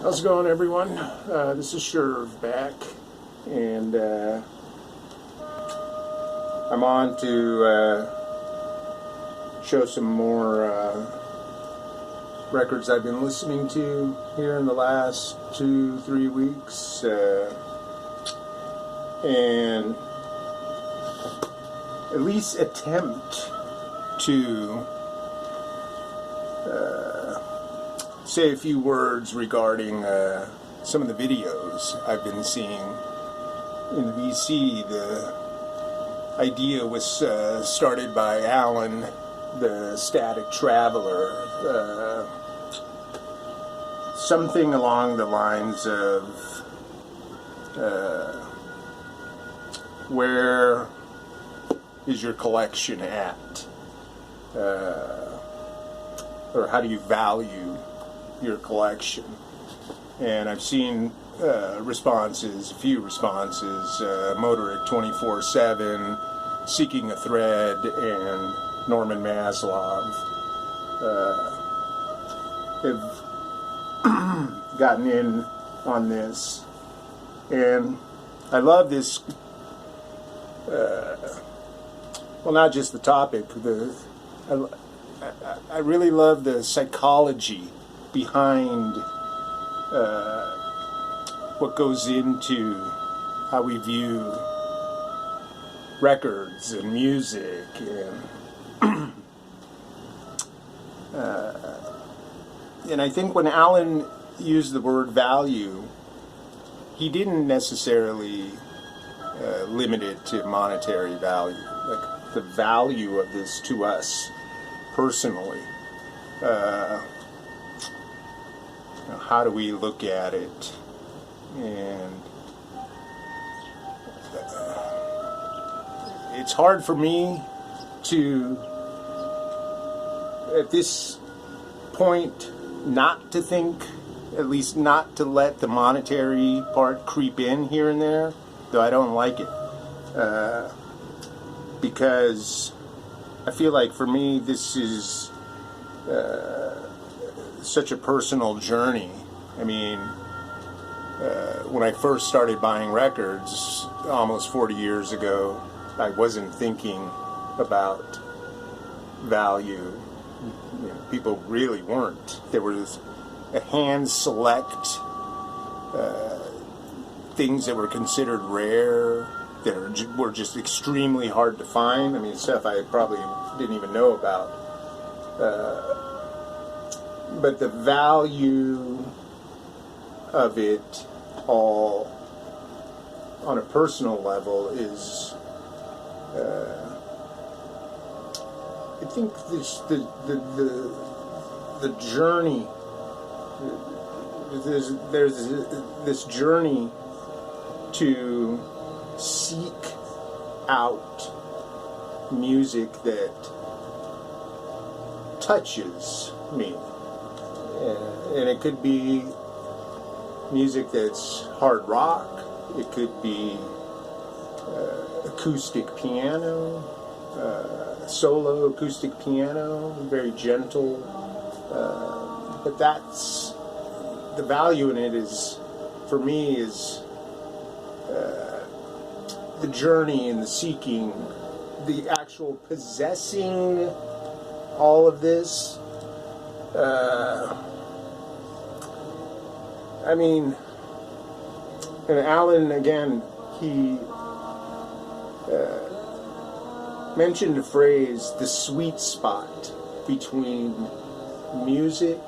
How's it going, everyone? This is Sherv back, and I'm on to show some more records I've been listening to here in the last 2-3 weeks, and at least attempt to say a few words regarding some of the videos I've been seeing in VC. The idea was started by Alan, the Static Traveler. Something along the lines of where is your collection at? Or how do you value your collection? And I've seen a few responses, Motorik 24/7, Seeking a Thread, and Norman Maslov have gotten in on this. And I love this, well, not just the topic, I really love the psychology behind what goes into how we view records and music, and I think when Alan used the word value, he didn't necessarily limit it to monetary value, like the value of this to us personally. How do we look at it? And it's hard for me to, at this point, not to think, at least not to let the monetary part creep in here and there, though I don't like it. Because I feel like for me this is such a personal journey. I mean, when I first started buying records almost 40 years ago, I wasn't thinking about value. You know, people really weren't. There was a hand select things that were considered rare, that were just extremely hard to find. I mean, stuff I probably didn't even know about. But the value of it all on a personal level is, I think the journey, there's this journey to seek out music that touches me. And it could be music that's hard rock, it could be acoustic piano, solo acoustic piano, very gentle, but that's the value in it. Is, for me, is the journey and the seeking, the actual possessing all of this. I mean, and Alan, again, he mentioned a phrase, the sweet spot between music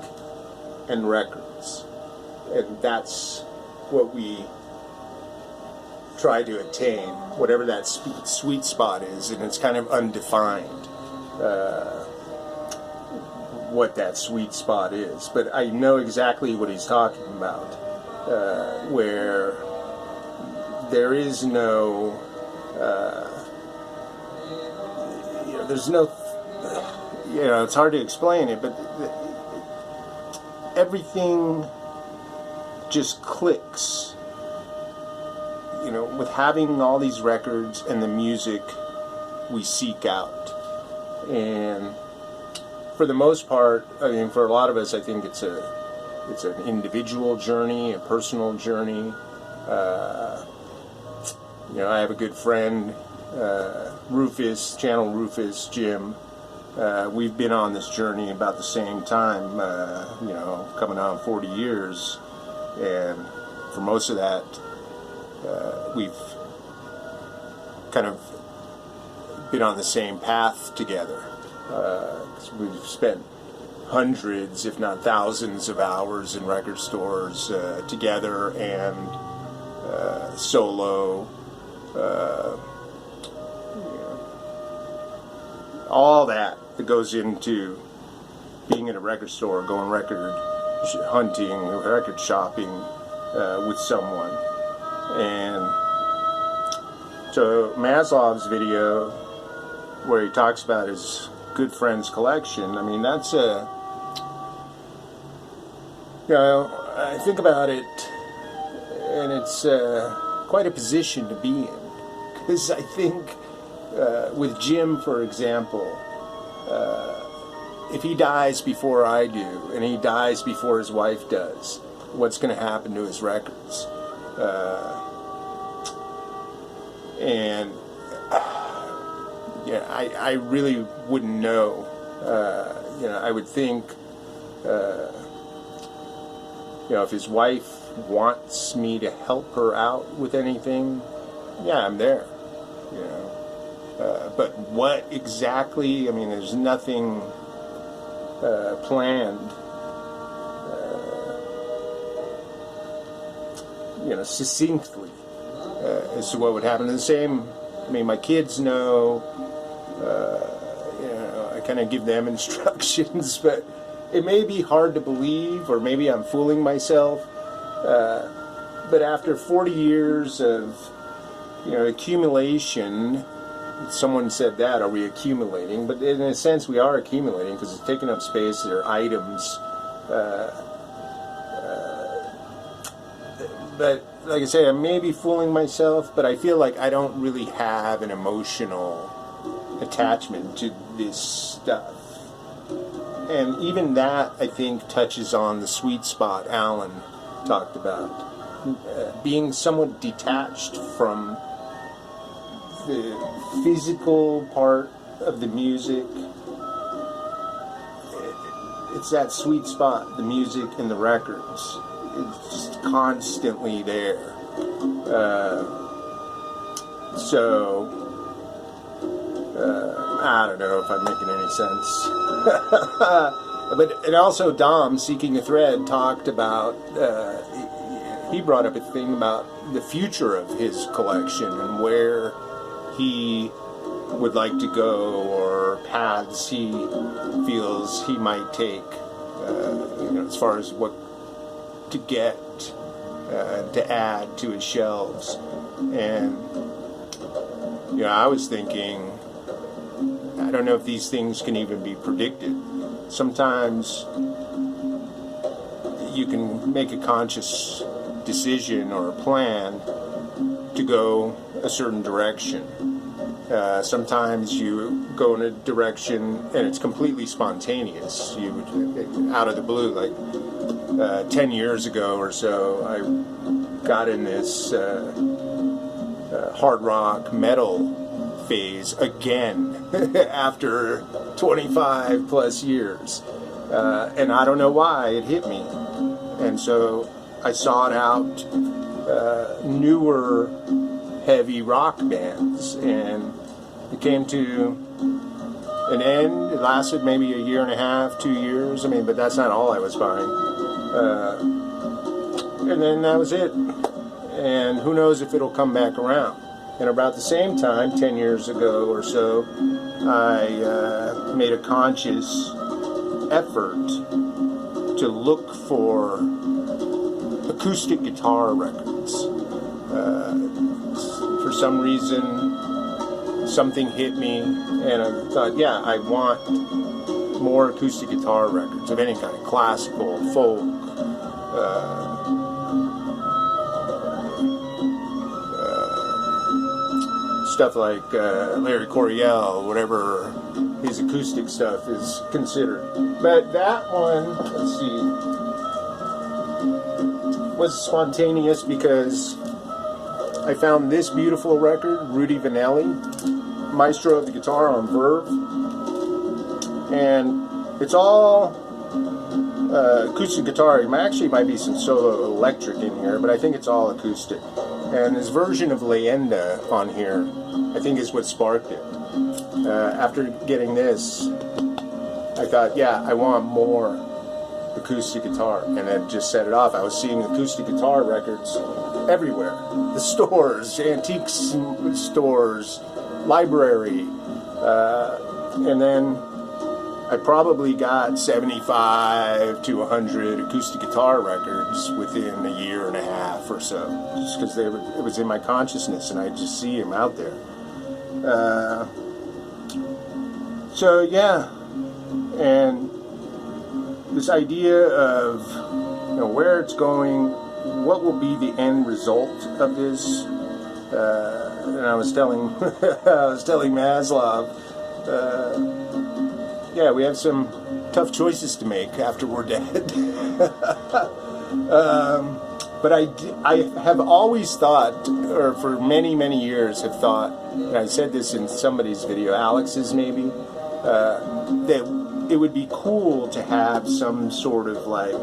and records. And that's what we try to attain, whatever that sweet spot is, and it's kind of undefined what that sweet spot is. But I know exactly what he's talking about, where there is no, there's no, it's hard to explain it, but everything just clicks, with having all these records and the music we seek out. And for the most part, I mean, for a lot of us, I think it's a It's an individual journey, a personal journey. I have a good friend, Rufus, Channel Rufus, Jim. We've been on this journey about the same time, coming on 40 years. And for most of that, we've kind of been on the same path together. We've spent hundreds, if not thousands, of hours in record stores together and solo. All that goes into being in a record store, going record hunting, record shopping with someone. And so Maslow's video, where he talks about his good friend's collection, I mean, that's I think about it, and it's quite a position to be in. Because I think with Jim, for example, if he dies before I do, and he dies before his wife does, what's going to happen to his records? I really wouldn't know. I would think, if his wife wants me to help her out with anything, yeah, I'm there. But what exactly? I mean, there's nothing planned. Succinctly as to what would happen. The same. I mean, my kids know. I kind of give them instructions, but it may be hard to believe, or maybe I'm fooling myself. But after 40 years of accumulation, someone said that, are we accumulating? But in a sense, we are accumulating because it's taking up space. There are items. But like I say, I may be fooling myself, but I feel like I don't really have an emotional attachment to this stuff. And even that, I think, touches on the sweet spot Alan talked about. Being somewhat detached from the physical part of the music. It's that sweet spot, the music and the records. It's just constantly there. I don't know if I'm making any sense. And also Dom, Seeking a Thread, talked about, he brought up a thing about the future of his collection and where he would like to go, or paths he feels he might take, as far as what to get, to add to his shelves. And I was thinking, I don't know if these things can even be predicted. Sometimes you can make a conscious decision or a plan to go a certain direction. Sometimes you go in a direction and it's completely spontaneous. You out of the blue, like 10 years ago or so, I got in this hard rock metal phase again after 25 plus years, and I don't know why it hit me. And so I sought out newer heavy rock bands, and it came to an end. It lasted maybe a year and a half, 2 years. I mean, but that's not all I was buying. And then that was it. And who knows if it'll come back around. And about the same time, 10 years ago or so, I made a conscious effort to look for acoustic guitar records. For some reason, something hit me, and I thought, yeah, I want more acoustic guitar records of any kind, classical, folk, stuff like Larry Coryell, whatever his acoustic stuff is considered. But that one, let's see, was spontaneous because I found this beautiful record, Rudy Vanelli, maestro of the guitar on Verve, and it's all acoustic guitar. It actually might be some solo electric in here, but I think it's all acoustic. And his version of Leyenda on here, I think, is what sparked it. After getting this, I thought, yeah, I want more acoustic guitar, and it just set it off. I was seeing acoustic guitar records everywhere. The stores, antique stores, library, and then I probably got 75 to 100 acoustic guitar records within a year and a half or so, just because it was in my consciousness and I just see them out there. So yeah, and this idea of where it's going, what will be the end result of this, and I was telling Maslov, yeah, we have some tough choices to make after we're dead. But I have always thought, or for many, many years have thought, and I said this in somebody's video, Alex's maybe, that it would be cool to have some sort of like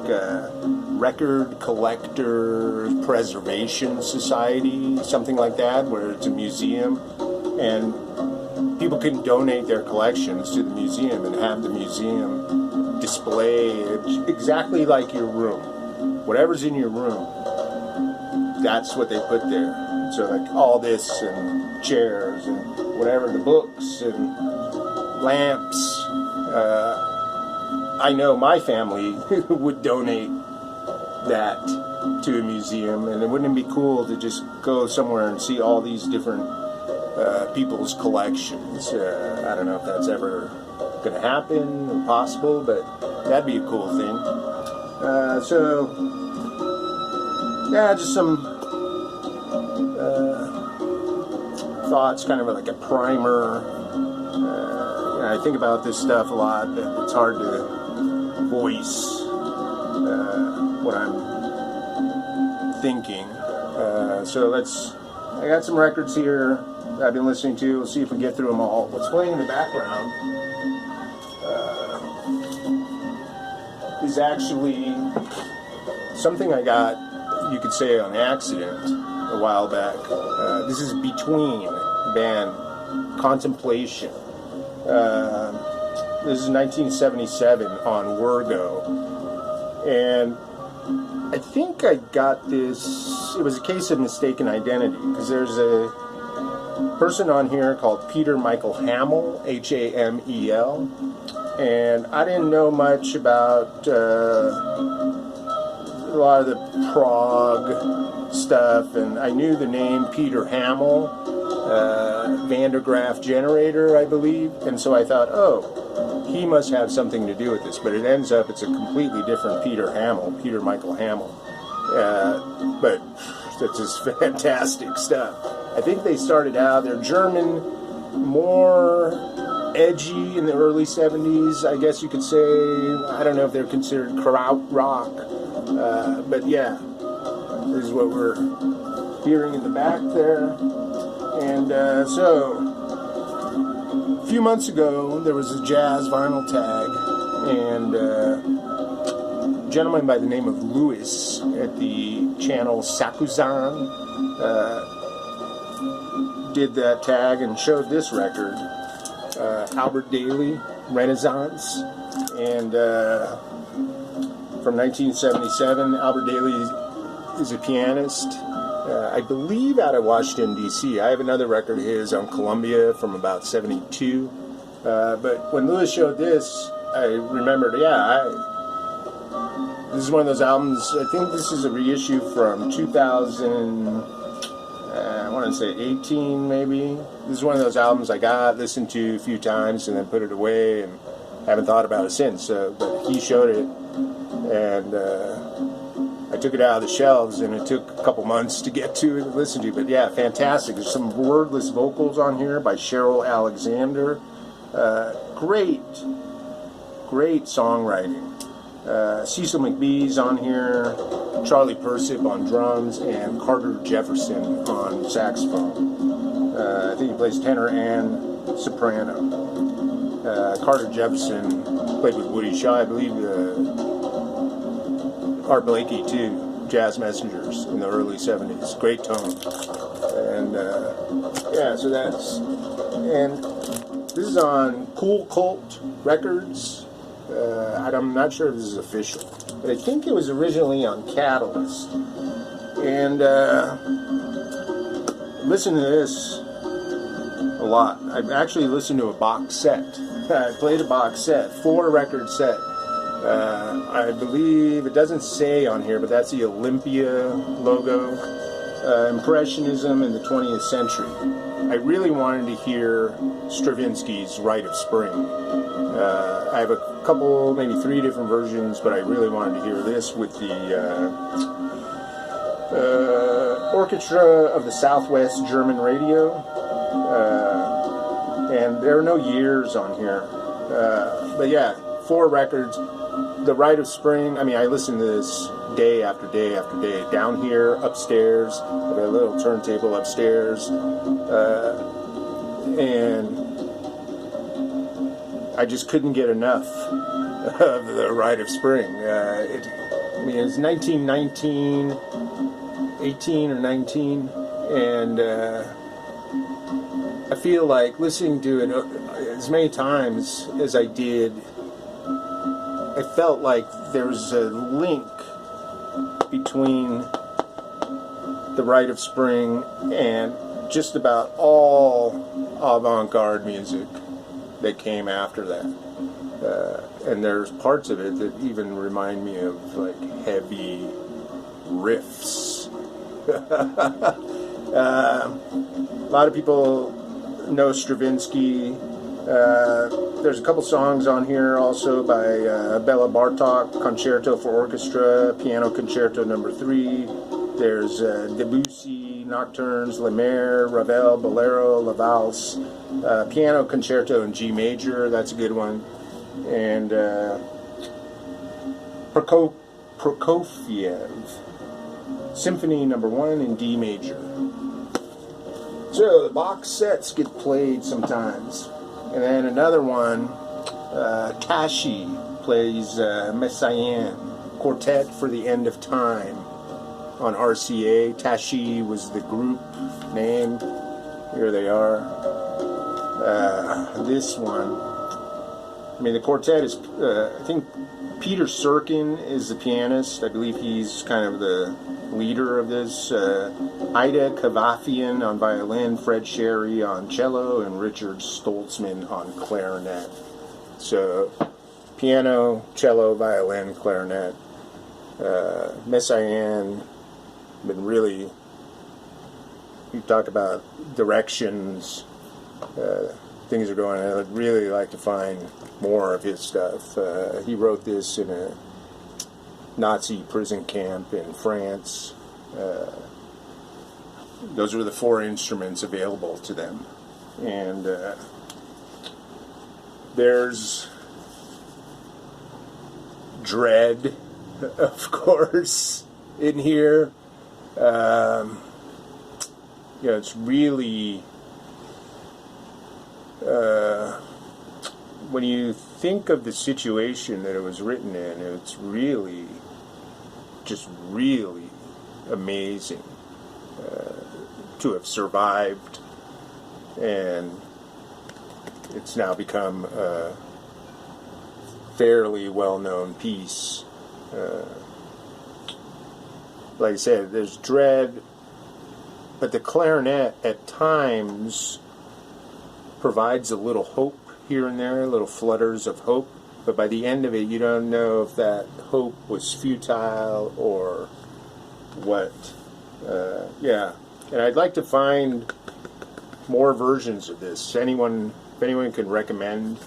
record collector preservation society, something like that, where it's a museum and people can donate their collections to the museum and have the museum display exactly like your room. Whatever's in your room, that's what they put there. So like all this and chairs and whatever, the books and lamps. I know my family would donate that to a museum, and it wouldn't be cool to just go somewhere and see all these different people's collections. I don't know if that's ever going to happen or possible, but that'd be a cool thing. So, yeah, just some thoughts, kind of like a primer. I think about this stuff a lot, but it's hard to voice what I'm thinking. So I got some records here I've been listening to. We'll see if we get through them all. What's playing in the background is actually something I got, you could say, on accident a while back. This is Between, band Contemplation. This is 1977 on Wergo, and I think I got this, it was a case of mistaken identity, because there's a person on here called Peter Michael Hamel, Hamel, and I didn't know much about a lot of the prog stuff, and I knew the name Peter Hamel, Van der Graaf Generator, I believe, and so I thought, oh, he must have something to do with this, but it ends up it's a completely different Peter Hamel, Peter Michael Hamel, but it's just fantastic stuff. I think they started out, they're German, more edgy in the early 70s, I guess you could say. I don't know if they're considered krautrock, but yeah, this is what we're hearing in the back there. And so, a few months ago, there was a jazz vinyl tag, and a gentleman by the name of Louis at the channel Sakuzan did that tag and showed this record, Albert Daly, Renaissance, and from 1977. Albert Daly is a pianist, I believe out of Washington, D.C. I have another record of his on Columbia from about 72. But when Louis showed this, I remembered, this is one of those albums, I think this is a reissue from 2000, I want to say 18 maybe. This is one of those albums I got, listened to a few times, and then put it away, and haven't thought about it since. But he showed it, and I took it out of the shelves, and it took a couple months to get to and listen to. But yeah, fantastic. There's some wordless vocals on here by Cheryl Alexander. Great songwriting. Cecil McBee's on here, Charlie Persip on drums, and Carter Jefferson on saxophone. I think he plays tenor and soprano. Carter Jefferson played with Woody Shaw, I believe, Art Blakey too, Jazz Messengers in the early 70s. Great tone. And yeah, so that's, and this is on Cool Cult Records. I'm not sure if this is official, but I think it was originally on Catalyst. And listened to this a lot. I've actually listened to a box set. I played a box set, 4-record set. I believe, it doesn't say on here, but that's the Olympia logo. Impressionism in the 20th century. I really wanted to hear Stravinsky's Rite of Spring. I have a couple, maybe 3 different versions, but I really wanted to hear this with the Orchestra of the Southwest German Radio. And there are no years on here. But yeah, 4 records. The Rite of Spring, I mean, I listen to this day after day after day. Down here, upstairs, I have a little turntable upstairs. And I just couldn't get enough of the Rite of Spring. I mean, it was 1919, 18 or 19, and I feel like listening to it as many times as I did, I felt like there was a link between the Rite of Spring and just about all avant-garde music that came after that. And there's parts of it that even remind me of like heavy riffs. A lot of people know Stravinsky. There's a couple songs on here also by Bela Bartok, Concerto for Orchestra, Piano Concerto No. 3. There's Debussy, Nocturnes, Le Maire, Ravel, Bolero, La Valse, Piano Concerto in G major, that's a good one. And Prokofiev, Symphony No. 1 in D major. So the box sets get played sometimes. And then another one, Tashi plays Messiaen, Quartet for the End of Time on RCA. Tashi was the group name. Here they are. This one, I mean, the quartet is, I think Peter Serkin is the pianist. I believe he's kind of the leader of this. Ida Kavafian on violin, Fred Sherry on cello, and Richard Stoltzman on clarinet. So, piano, cello, violin, clarinet. Messiaen, been really, you talk about directions, things are going on. I'd really like to find more of his stuff. He wrote this in a Nazi prison camp in France. Those were the 4 instruments available to them. And there's Dread, of course, in here. You know, it's really, when you think of the situation that it was written in, it's really, just really amazing to have survived, and it's now become a fairly well-known piece. Like I said, there's Dread, but the clarinet at times provides a little hope here and there, little flutters of hope, but by the end of it you don't know if that hope was futile or what. Yeah, and I'd like to find more versions of this. If anyone can recommend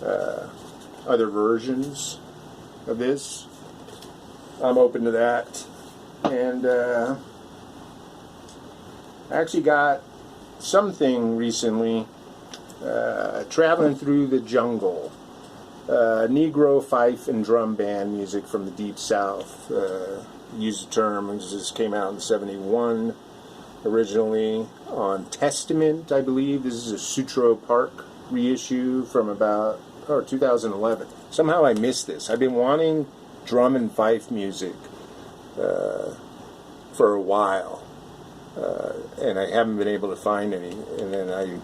other versions of this, I'm open to that. And I actually got something recently, Traveling Through the Jungle Negro fife and drum band music from the Deep South. Used the term, this came out in '71 originally on Testament, I believe. This is a Sutro Park reissue from about 2011. Somehow I missed this. I've been wanting drum and fife music for a while, and I haven't been able to find any, and then I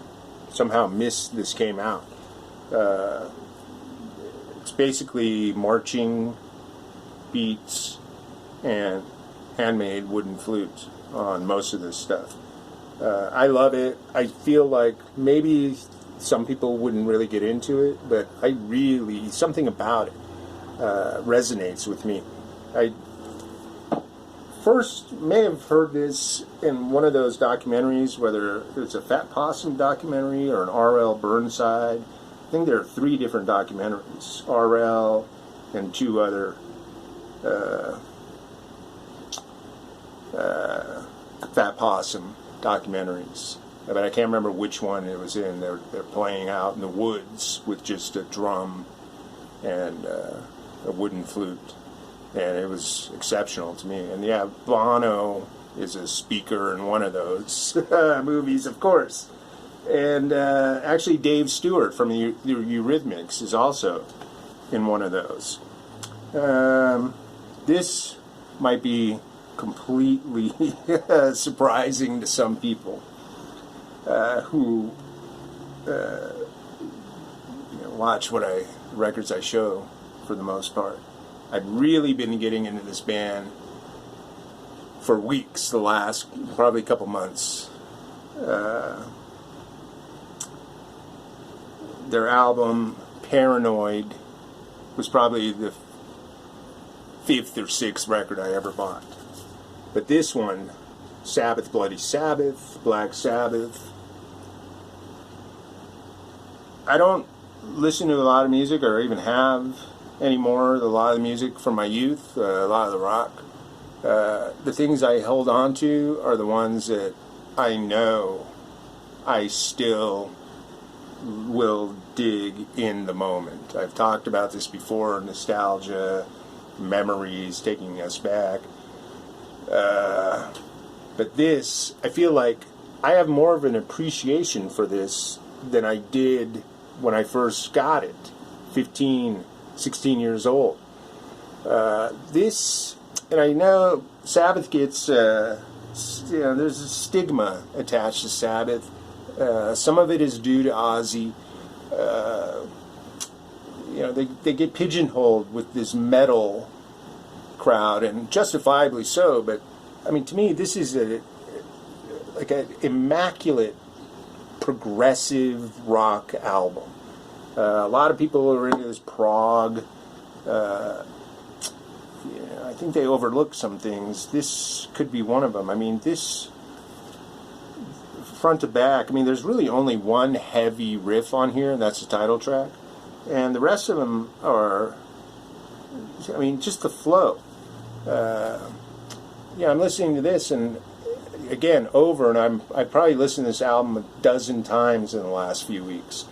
somehow missed this came out. It's basically marching beats and handmade wooden flutes on most of this stuff. I love it. I feel like maybe some people wouldn't really get into it, but I really, something about it resonates with me. I first may have heard this in one of those documentaries, whether it's a Fat Possum documentary or an R.L. Burnside. I think there are 3 different documentaries, R.L. and 2 other Fat Possum documentaries, but I can't remember which one it was in. They're playing out in the woods with just a drum and a wooden flute, and it was exceptional to me. And yeah, Bono is a speaker in one of those movies, of course. And actually Dave Stewart from the Eurythmics is also in one of those. This might be completely surprising to some people who watch records I show for the most part. I've really been getting into this band for weeks, the last probably couple months. Their album Paranoid was probably the 5th or 6th record I ever bought. But this one, Sabbath, Bloody Sabbath, Black Sabbath, I don't listen to a lot of music, or even have anymore, a lot of the music from my youth, a lot of the rock. The things I hold on to are the ones that I know I still will dig in the moment. I've talked about this before, nostalgia, memories taking us back. But this, I feel like I have more of an appreciation for this than I did when I first got it, 15, 16 years old. This, and I know Sabbath gets, there's a stigma attached to Sabbath. Some of it is due to Ozzy. They get pigeonholed with this metal crowd, and justifiably so. But I mean, to me, this is an immaculate progressive rock album. A lot of people are into this prog. I think they overlook some things. This could be one of them. I mean, this front to back, I mean, there's really only one heavy riff on here, and that's the title track. And the rest of them are, I mean, just the flow. I'm listening to this, and again, over, and I probably listened to this album a dozen times in the last few weeks.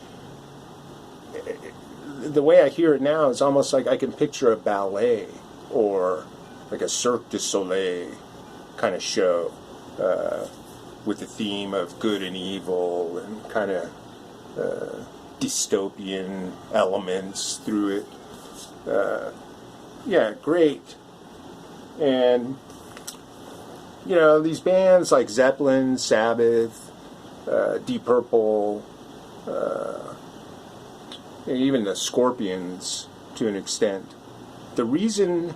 The way I hear it now is almost like I can picture a ballet or like a Cirque du Soleil kind of show with the theme of good and evil and kind of dystopian elements through it. Great. And these bands like Zeppelin, Sabbath, Deep Purple, and even the Scorpions to an extent, the reason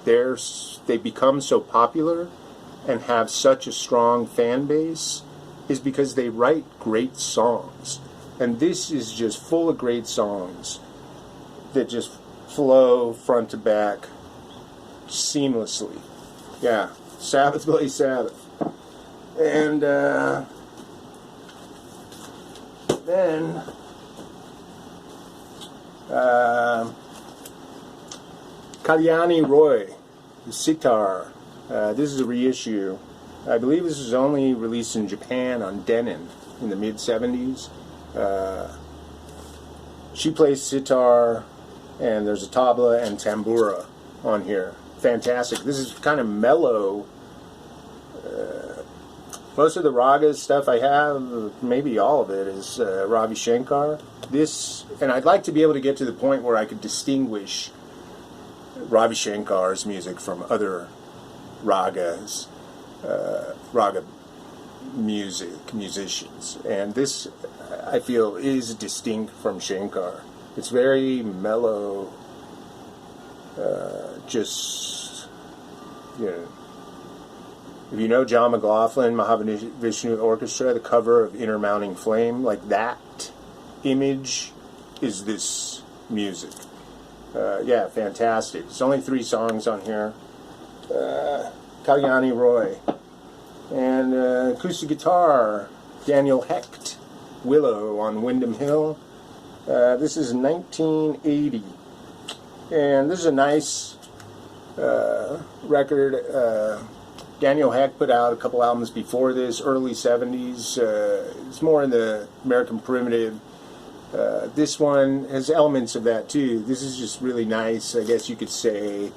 they become so popular and have such a strong fan base is because they write great songs. And this is just full of great songs that just flow front to back seamlessly. Yeah, Sabbath, Bloody Sabbath. And then Kalyani Roy, the sitar. This is a reissue. I believe this was only released in Japan on Denon in the mid-'70s. She plays sitar and there's a tabla and tambura on here. Fantastic. This is kind of mellow. Most of the raga stuff I have, maybe all of it, is Ravi Shankar. This, and I'd like to be able to get to the point where I could distinguish Ravi Shankar's music from other ragas, raga musicians. And this, I feel, is distinct from Shankar. It's very mellow, just, you know. If you know John McLaughlin, Mahavishnu Orchestra, the cover of Inner Mounting Flame, like that image is this music. Yeah, fantastic. There's only 3 songs on here. Kalyani Roy. And acoustic guitar, Daniel Hecht. Willow on Windham Hill. This is 1980. And this is a nice record. Daniel Hecht put out a couple albums before this, early 70s. It's more in the American primitive. This one has elements of that too. This is just really nice, I guess you could say.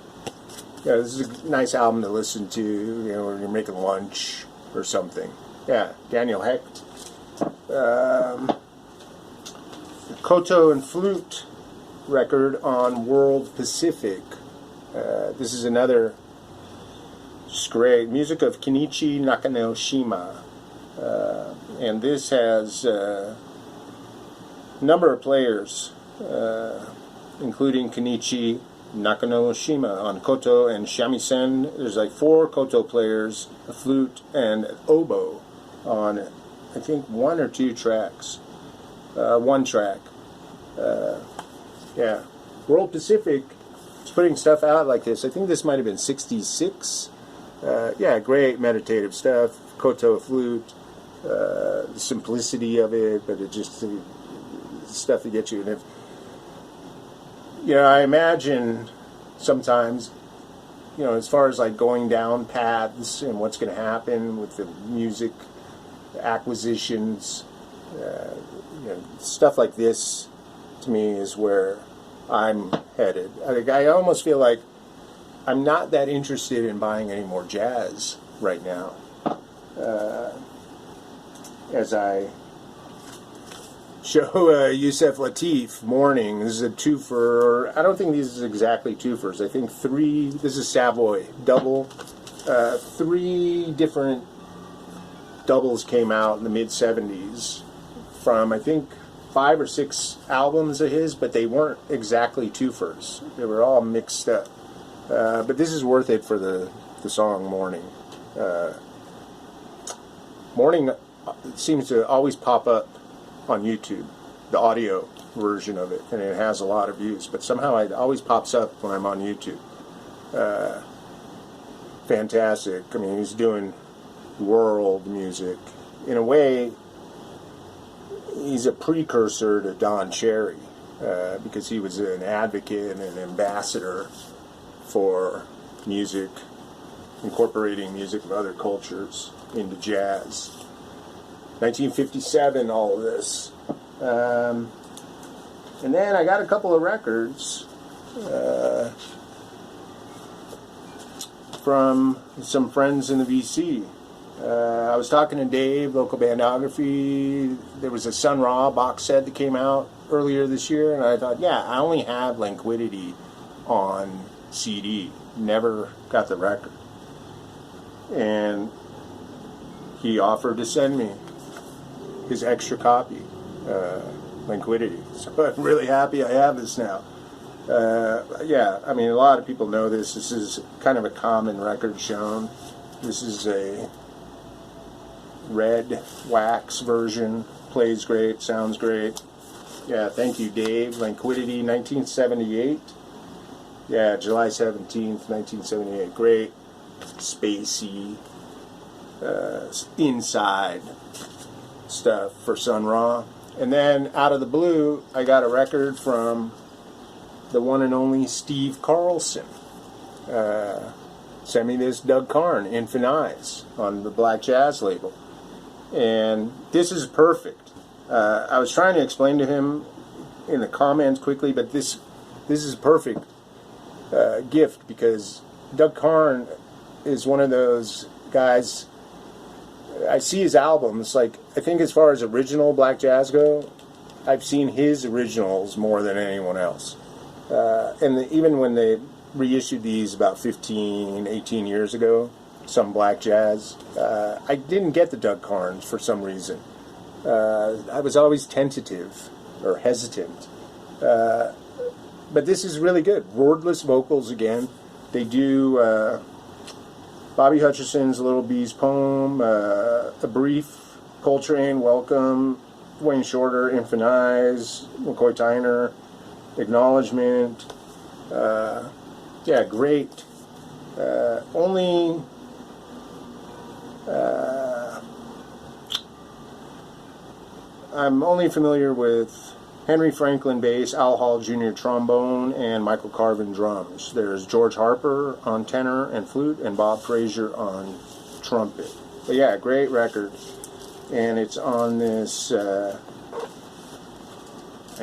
Yeah, this is a nice album to listen to, you know, when you're making lunch or something. Yeah, Daniel Hecht. Koto and Flute record on World Pacific. This is another just great music of Kenichi Nakanoshima. And this has a number of players, including Kenichi Nakanoshima on koto and shamisen. There's like 4 koto players, a flute, and an oboe on, I think, 1 or 2 tracks. 1 track. Yeah. World Pacific is putting stuff out like this. I think this might have been 66. Yeah, great meditative stuff. Koto flute. The simplicity of it, but it just stuff to get you. And if, you know, I imagine sometimes, you know, as far as like going down paths and what's going to happen with the music acquisitions, you know, stuff like this to me is where I'm headed. I almost feel like I'm not that interested in buying any more jazz right now. As I show Yusef Lateef, Morning. This is a twofer. I don't think these is exactly twofers. I think 3, this is Savoy, double. 3 different doubles came out in the mid-70s from, I think, 5 or 6 albums of his, but they weren't exactly twofers. They were all mixed up. But this is worth it for the song Morning. Morning seems to always pop up on YouTube, the audio version of it, and it has a lot of views, but somehow it always pops up when I'm on YouTube. Fantastic. I mean, he's doing world music. In a way, he's a precursor to Don Cherry, because he was an advocate and an ambassador for music, incorporating music of other cultures into jazz. 1957, all of this. And then I got a couple of records from some friends in the VC. I was talking to Dave, Local Bandography. There was a Sun Ra box set that came out earlier this year, and I thought, yeah, I only have Languidity on CD. Never got the record. And he offered to send me his extra copy, Languidity. So I'm really happy I have this now. Yeah, I mean, a lot of people know this. This is kind of a common record shown. This is a red wax version. Plays great, sounds great. Yeah, thank you, Dave. Languidity, 1978. Yeah, July 17th, 1978. Great, spacey, inside stuff for Sun Ra. And then out of the blue, I got a record from the one and only Steve Carlson. Sent me this Doug Karn, Infant Eyes, on the Black Jazz label. And this is perfect. I was trying to explain to him in the comments quickly, but this this is a perfect gift, because Doug Karn is one of those guys. I see his albums, like, I think as far as original black jazz go, I've seen his originals more than anyone else. Even when they reissued these about 15, 18 years ago, some black jazz, I didn't get the Doug Karns for some reason. I was always tentative or hesitant. But this is really good. Wordless vocals again. They do Bobby Hutcherson's Little Bee's Poem, A Brief, Coltrane, Welcome, Wayne Shorter, Infant Eyes, McCoy Tyner, Acknowledgement. Yeah, great. I'm only familiar with Henry Franklin bass, Al Hall Jr. trombone, and Michael Carvin drums. There's George Harper on tenor and flute, and Bob Frazier on trumpet. But yeah, great record. And it's on this, I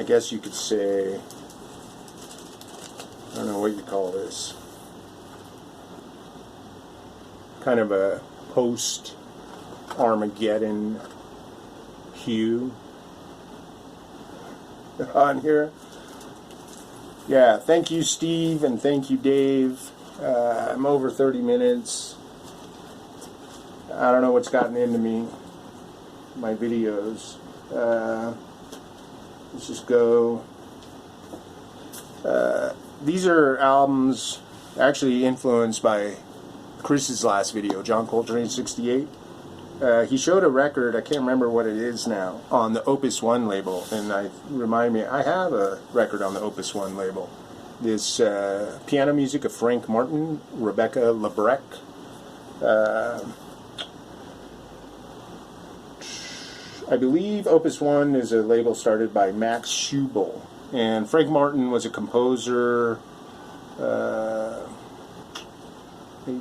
guess you could say, I don't know what you call this, kind of a post-Armageddon hue on here. Yeah, thank you, Steve, and thank you, Dave. I'm over 30 minutes. I don't know what's gotten into me, my videos. Let's just go. These are albums actually influenced by Chris's last video, John Coltrane 68. He showed a record, I can't remember what it is now, on the Opus One label, and I have a record on the Opus One label. This piano music of Frank Martin, Rebecca Lebrec. I believe Opus One is a label started by Max Schubel, and Frank Martin was a composer. I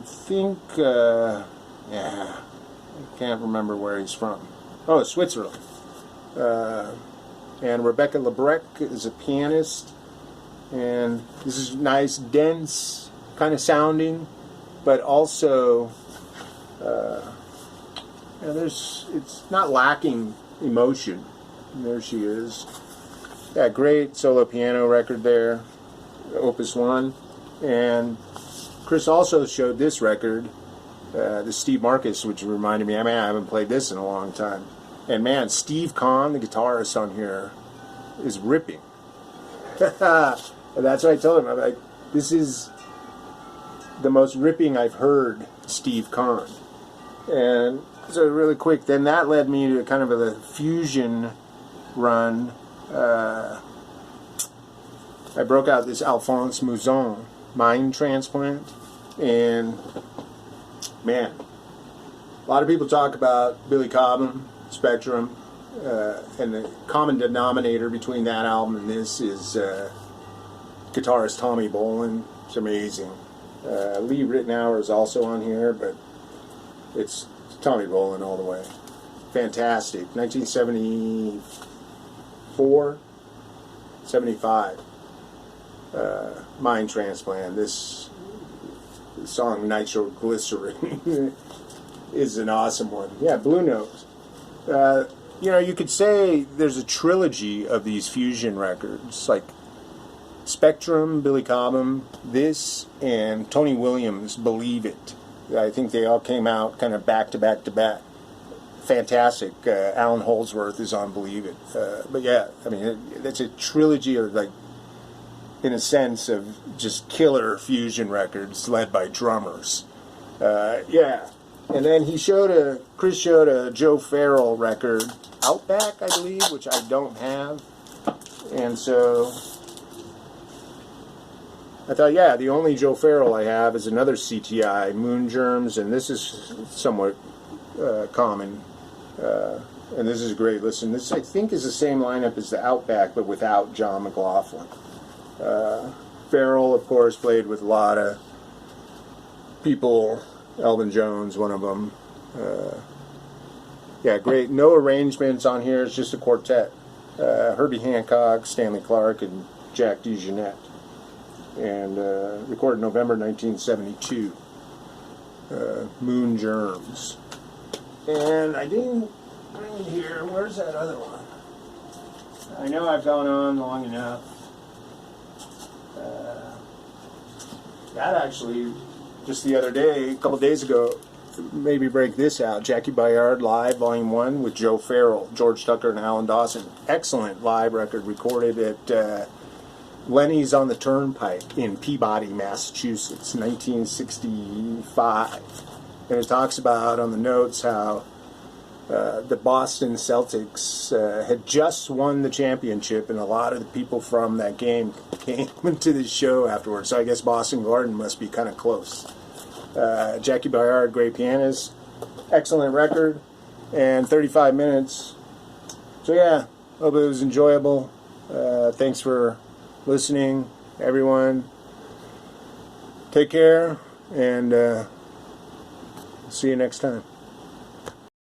think, yeah. I can't remember where he's from. Oh, Switzerland. And Rebecca Lebrec is a pianist. And this is nice, dense kind of sounding, but also, it's not lacking emotion. There she is. Yeah, great solo piano record there, Opus One. And Chris also showed this record, the Steve Marcus, which reminded me, I haven't played this in a long time. And man, Steve Kahn, the guitarist on here, is ripping. And that's what I told him. I'm like, this is the most ripping I've heard Steve Kahn. And so really quick, then that led me to kind of a fusion run. I broke out this Alphonse Mouzon Mind Transplant, and man, a lot of people talk about Billy Cobham, Spectrum, and the common denominator between that album and this is guitarist Tommy Bolin. It's amazing. Lee Ritenour is also on here, but it's Tommy Bolin all the way. Fantastic. 1974, 75. Mind Transplant. This song Nitroglycerin is an awesome one. Yeah, Blue Note. You could say there's a trilogy of these fusion records, like Spectrum, Billy Cobham, this, and Tony Williams' Believe It. I think they all came out kind of back to back to back. Fantastic. Alan Holdsworth is on Believe It. But yeah, that's a trilogy of, like, in a sense, of just killer fusion records led by drummers. Yeah. And then Chris showed a Joe Farrell record, Outback, I believe, which I don't have. And so I thought, yeah, the only Joe Farrell I have is another CTI, Moon Germs, and this is somewhat common. And this is great. Listen, this I think is the same lineup as the Outback, but without John McLaughlin. Farrell, of course, played with a lot of people. Elvin Jones, one of them. Yeah, great. No arrangements on here. It's just a quartet. Herbie Hancock, Stanley Clarke, and Jack DeJohnette. and recorded November 1972. Moon Germs. And I didn't bring it here. Where's that other one? I know I've gone on long enough. That actually, just the other day, a couple days ago, maybe break this out. Jackie Bayard Live, Volume 1 with Joe Farrell, George Tucker, and Alan Dawson. Excellent live record recorded at Lenny's on the Turnpike in Peabody, Massachusetts, 1965. And it talks about on the notes how the Boston Celtics had just won the championship, and a lot of the people from that game came into the show afterwards. So I guess Boston Garden must be kind of close. Jackie Bayard, great pianist, excellent record, and 35 minutes. So yeah, hope it was enjoyable. Thanks for listening, everyone. Take care, and see you next time.